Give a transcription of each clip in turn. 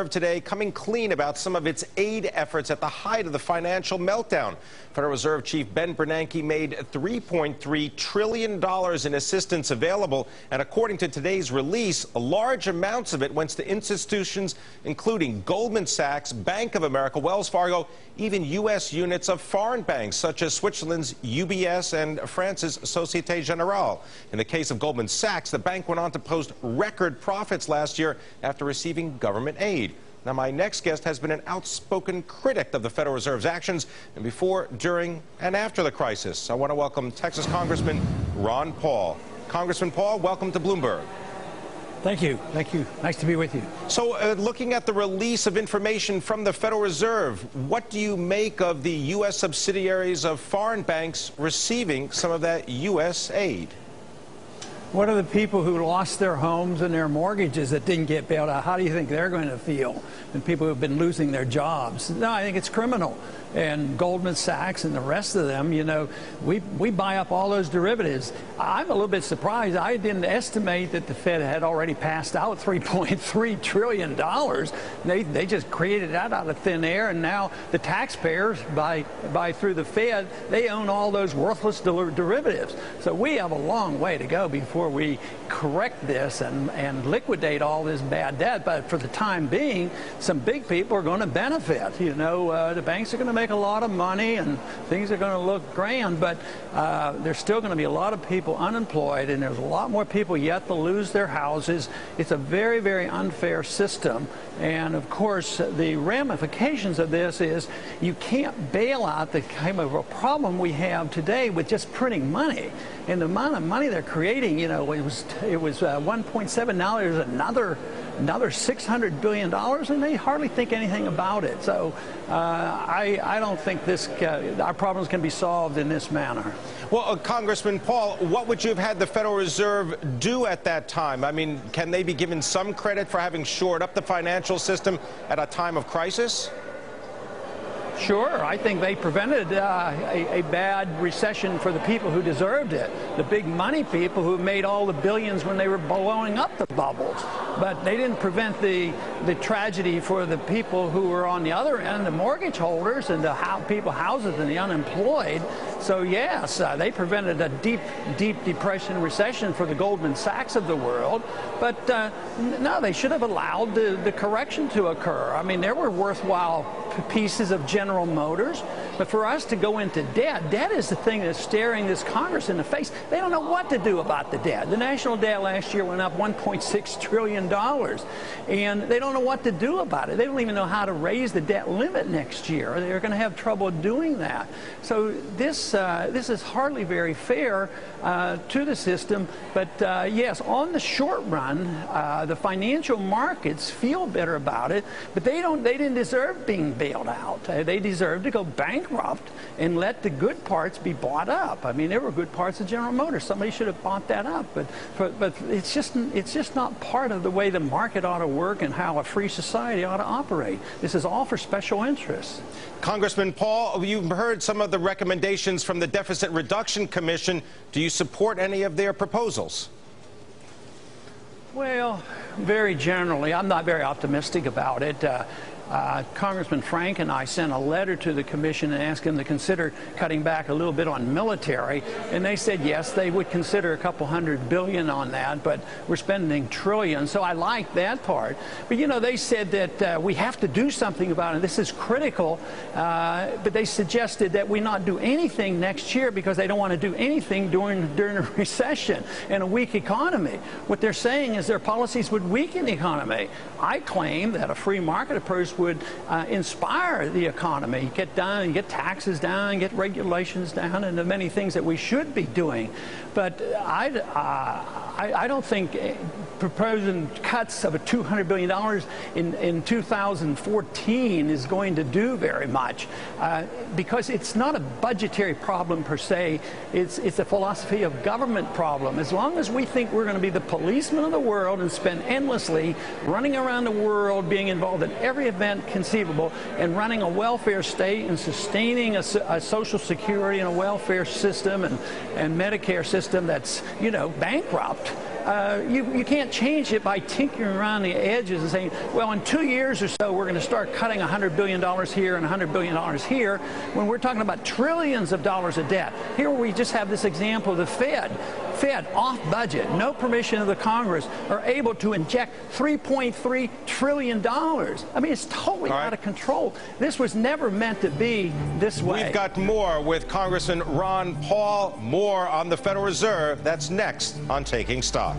Today coming clean about some of its aid efforts at the height of the financial meltdown. Federal Reserve Chief Ben Bernanke made $3.3 trillion in assistance available, and according to today's release, large amounts of it went to institutions including Goldman Sachs, Bank of America, Wells Fargo, even U.S. units of foreign banks such as Switzerland's UBS and France's Societe Generale. In the case of Goldman Sachs, the bank went on to post record profits last year after receiving government aid. Now, my next guest has been an outspoken critic of the Federal Reserve's actions and before, during, and after the crisis. I want to welcome Texas Congressman Ron Paul. Congressman Paul, welcome to Bloomberg. Thank you. Thank you. Nice to be with you. So, looking at the release of information from the Federal Reserve, what do you make of the U.S. subsidiaries of foreign banks receiving some of that U.S. aid? What are the people who lost their homes and their mortgages that didn't get bailed out? How do you think they're going to feel? And people who have been losing their jobs? No, I think it's criminal. And Goldman Sachs and the rest of them, you know, we buy up all those derivatives. I'm a little bit surprised. I didn't estimate that the Fed had already passed out $3.3 trillion. They just created that out of thin air, and now the taxpayers, by through the Fed, they own all those worthless derivatives. So we have a long way to go before we correct this and liquidate all this bad debt. But for the time being, some big people are going to benefit. You know, the banks are going to make a lot of money and things are going to look grand, but there's still going to be a lot of people unemployed, and there's a lot more people yet to lose their houses. It's a very, very unfair system. And of course, the ramifications of this is you can't bail out the kind of a problem we have today with just printing money. And the amount of money they're creating, you know, it was 1.7. Now there's another $600 billion, and they hardly think anything about it. So I don't think our problems can be solved in this manner. Well, Congressman Paul, what would you have had the Federal Reserve do at that time? I mean, can they be given some credit for having shored up the financial system at a time of crisis? Sure. I think they prevented a bad recession for the people who deserved it, the big money people who made all the billions when they were blowing up the bubbles. But they didn't prevent the tragedy for the people who were on the other end, the mortgage holders and the houses and the unemployed. So, yes, they prevented a deep depression recession for the Goldman Sachs of the world. But, no, they should have allowed the correction to occur. I mean, there were worthwhile pieces of General Motors, but for us to go into debt is the thing that's staring this Congress in the face. They don't know what to do about the debt. The national debt last year went up $1.6 trillion, and they don't know what to do about it. They don't even know how to raise the debt limit next year. They're going to have trouble doing that. So this is hardly very fair to the system. But yes, on the short run, the financial markets feel better about it, but they didn't deserve being bailed out. They deserve to go bankrupt and let the good parts be bought up. I mean, there were good parts of General Motors. Somebody should have bought that up, but it's just not part of the way the market ought to work and how a free society ought to operate. This is all for special interests. Congressman Paul, you've heard some of the recommendations from the Deficit Reduction Commission. Do you support any of their proposals? Well, very generally, I'm not very optimistic about it. Congressman Frank and I sent a letter to the commission and asked them to consider cutting back a little bit on military, and they said yes, they would consider a couple $100 billion on that, but we're spending trillions, so I like that part. But you know, they said that we have to do something about it. This is critical, but they suggested that we not do anything next year because they don't want to do anything during a recession and a weak economy. What they're saying is their policies would weaken the economy. I claim that a free market approach would inspire the economy, get taxes down, get regulations down, and the many things that we should be doing. But I don't think proposing cuts of $200 billion in 2014 is going to do very much because it's not a budgetary problem per se. It's a philosophy of government problem. As long as we think we're going to be the policeman of the world and spend endlessly running around the world being involved in every event conceivable and running a welfare state and sustaining a social security and a welfare system and Medicare system that's, you know, bankrupt, You can't change it by tinkering around the edges and saying, well, in 2 years or so, we're going to start cutting $100 billion here and $100 billion here, when we're talking about trillions of dollars of debt. Here we just have this example of the Fed off budget, no permission of the Congress, are able to inject $3.3 trillion. I mean, it's totally out of control. This was never meant to be this way. We've got more with Congressman Ron Paul, more on the Federal Reserve. That's next on Taking Stock.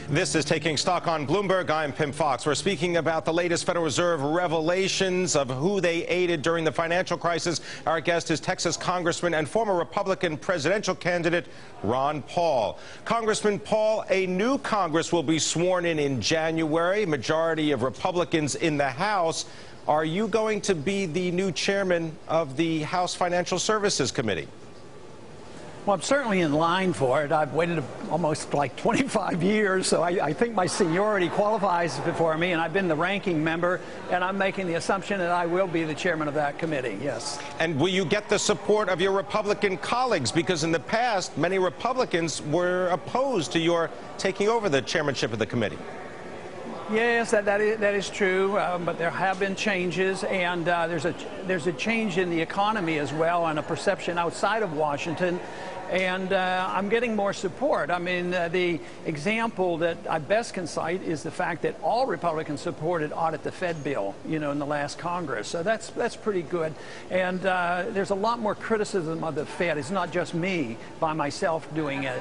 This is Taking Stock on Bloomberg. I'm Pim Fox. We're speaking about the latest Federal Reserve revelations of who they aided during the financial crisis. Our guest is Texas Congressman and former Republican presidential candidate Ron Paul. Congressman Paul, a new Congress will be sworn in January. Majority of Republicans in the House. Are you going to be the new chairman of the House Financial Services Committee? Well, I'm certainly in line for it. I've waited almost like 25 years, so I think my seniority qualifies for me, and I've been the ranking member, and I'm making the assumption that I will be the chairman of that committee, yes. And will you get the support of your Republican colleagues? Because in the past, many Republicans were opposed to your taking over the chairmanship of the committee. Yes, that is true, but there have been changes, and there's a change in the economy as well, and a perception outside of Washington. And I'm getting more support. I mean, the example that I best can cite is the fact that all Republicans supported audit the Fed bill, in the last Congress. So that's pretty good. And there's a lot more criticism of the Fed. It's not just me by myself doing it.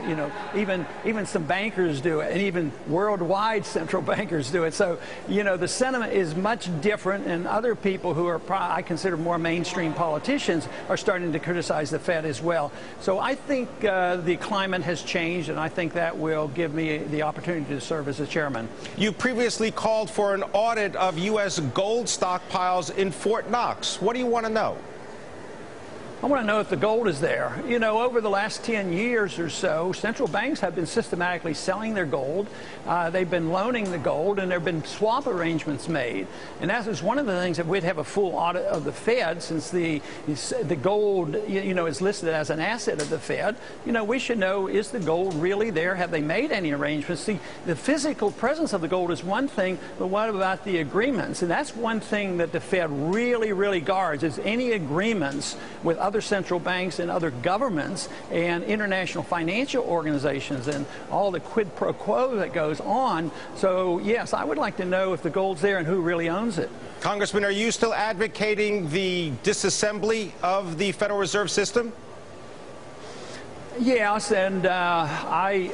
Even some bankers do it, and even worldwide central bankers do it. So, the sentiment is much different, and other people who are, I consider more mainstream politicians, are starting to criticize the Fed as well. So I think the climate has changed, and I think that will give me the opportunity to serve as a chairman. You previously called for an audit of U.S. gold stockpiles in Fort Knox. What do you want to know? I want to know if the gold is there. Over the last 10 years or so, central banks have been systematically selling their gold. They've been loaning the gold, and there have been swap arrangements made. And that is one of the things that we'd have a full audit of the Fed, since the gold, is listed as an asset of the Fed. We should know, is the gold really there? Have they made any arrangements? See, the physical presence of the gold is one thing, but what about the agreements? And that's one thing that the Fed really, really guards, is any agreements with other central banks and other governments and international financial organizations and all the quid pro quo that goes on. So, yes, I would like to know if the gold's there and who really owns it. Congressman, are you still advocating the disassembly of the Federal Reserve System? Yes, and I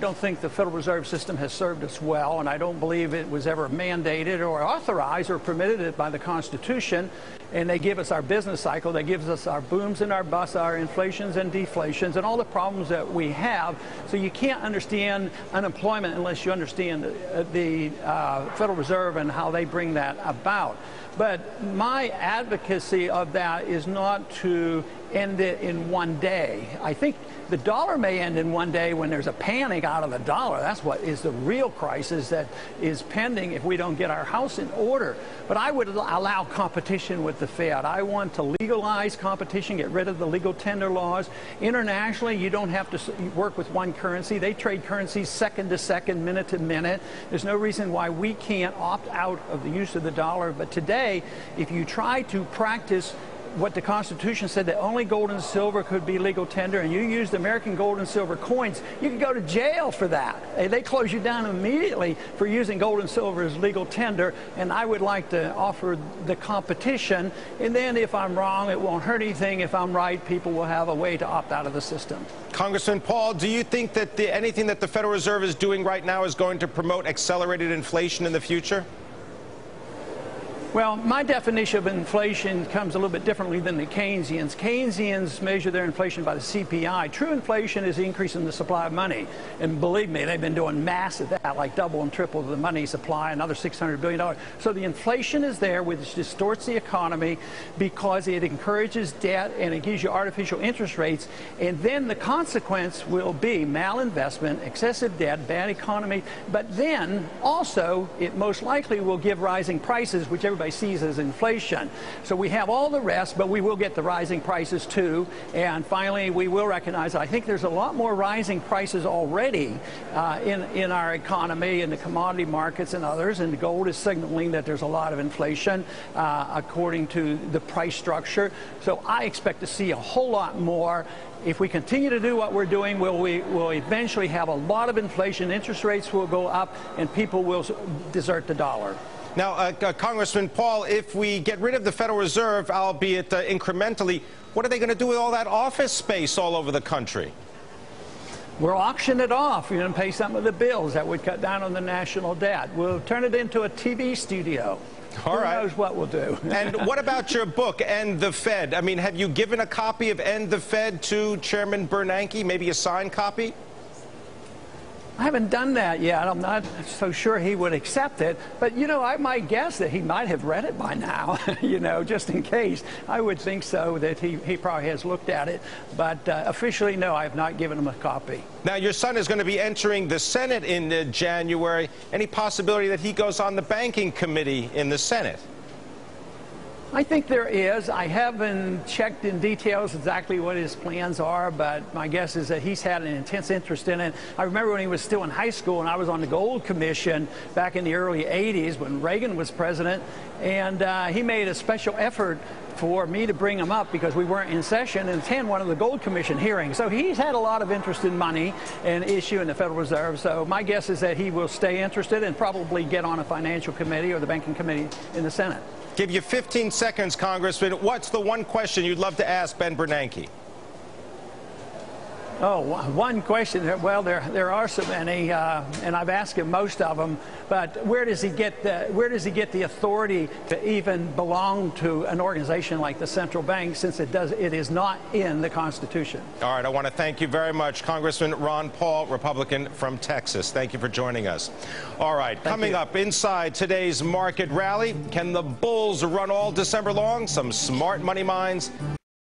don't think the Federal Reserve System has served us well, and I don't believe it was ever mandated or authorized or permitted it by the Constitution. And they give us our business cycle, they give us our booms and our busts, our inflations and deflations, and all the problems that we have. So you can't understand unemployment unless you understand the Federal Reserve and how they bring that about. But my advocacy of that is not to end it in one day. I think the dollar may end in one day when there's a panic out of the dollar. That's what is the real crisis that is pending if we don't get our house in order. But I would allow competition with the Fed. I want to legalize competition, get rid of the legal tender laws. Internationally, you don't have to work with one currency. They trade currencies second to second, minute to minute. There's no reason why we can't opt out of the use of the dollar. But today, if you try to practice what the Constitution said, that only gold and silver could be legal tender, and you used American gold and silver coins, you could go to jail for that. They close you down immediately for using gold and silver as legal tender, and I would like to offer the competition, and then if I'm wrong, it won't hurt anything. If I'm right, people will have a way to opt out of the system. Congressman Paul, do you think that anything that the Federal Reserve is doing right now is going to promote accelerated inflation in the future? Well, my definition of inflation comes a little bit differently than the Keynesians. Keynesians measure their inflation by the CPI. True inflation is the increase in the supply of money. And believe me, they've been doing massive that, like double and triple the money supply, another $600 billion. So the inflation is there, which distorts the economy because it encourages debt and it gives you artificial interest rates. And then the consequence will be malinvestment, excessive debt, bad economy. But then also, it most likely will give rising prices, which everybody sees as inflation. So we have all the rest, but we will get the rising prices too. And finally, we will recognize that I think there's a lot more rising prices already in our economy, in the commodity markets and others. And the gold is signaling that there's a lot of inflation according to the price structure. So I expect to see a whole lot more. If we continue to do what we're doing, we'll eventually have a lot of inflation. Interest rates will go up, and people will desert the dollar. Now, Congressman Paul, if we get rid of the Federal Reserve, albeit incrementally, what are they going to do with all that office space all over the country? We'll auction it off, you know, and pay some of the bills. That would cut down on the national debt. We'll turn it into a TV studio. All right. Who knows what we'll do. And what about your book, End the Fed? I mean, have you given a copy of End the Fed to Chairman Bernanke, maybe a signed copy? I haven't done that yet. I'm not so sure he would accept it. But, you know, I might guess that he might have read it by now, you know, just in case. I would think so, that he probably has looked at it. But officially, no, I have not given him a copy. Now, your son is going to be entering the Senate in January. Any possibility that he goes on the banking committee in the Senate? I think there is. I haven't checked in details exactly what his plans are, but my guess is that he's had an intense interest in it. I remember when he was still in high school and I was on the Gold Commission back in the early 80s when Reagan was president, and he made a special effort for me to bring him up because we weren't in session and attend one of the Gold Commission hearings. So he's had a lot of interest in money and issue in the Federal Reserve. So my guess is that he will stay interested and probably get on a financial committee or the banking committee in the Senate. Give you 15 seconds, Congressman. What's the one question you'd love to ask Ben Bernanke? Oh, one question. Well, there are so many, and I've asked him most of them. But where does he get the authority to even belong to an organization like the central bank, since it is not in the Constitution? All right. I want to thank you very much, Congressman Ron Paul, Republican from Texas. Thank you for joining us. All right. Coming up inside today's market rally, can the bulls run all December long? Some smart money minds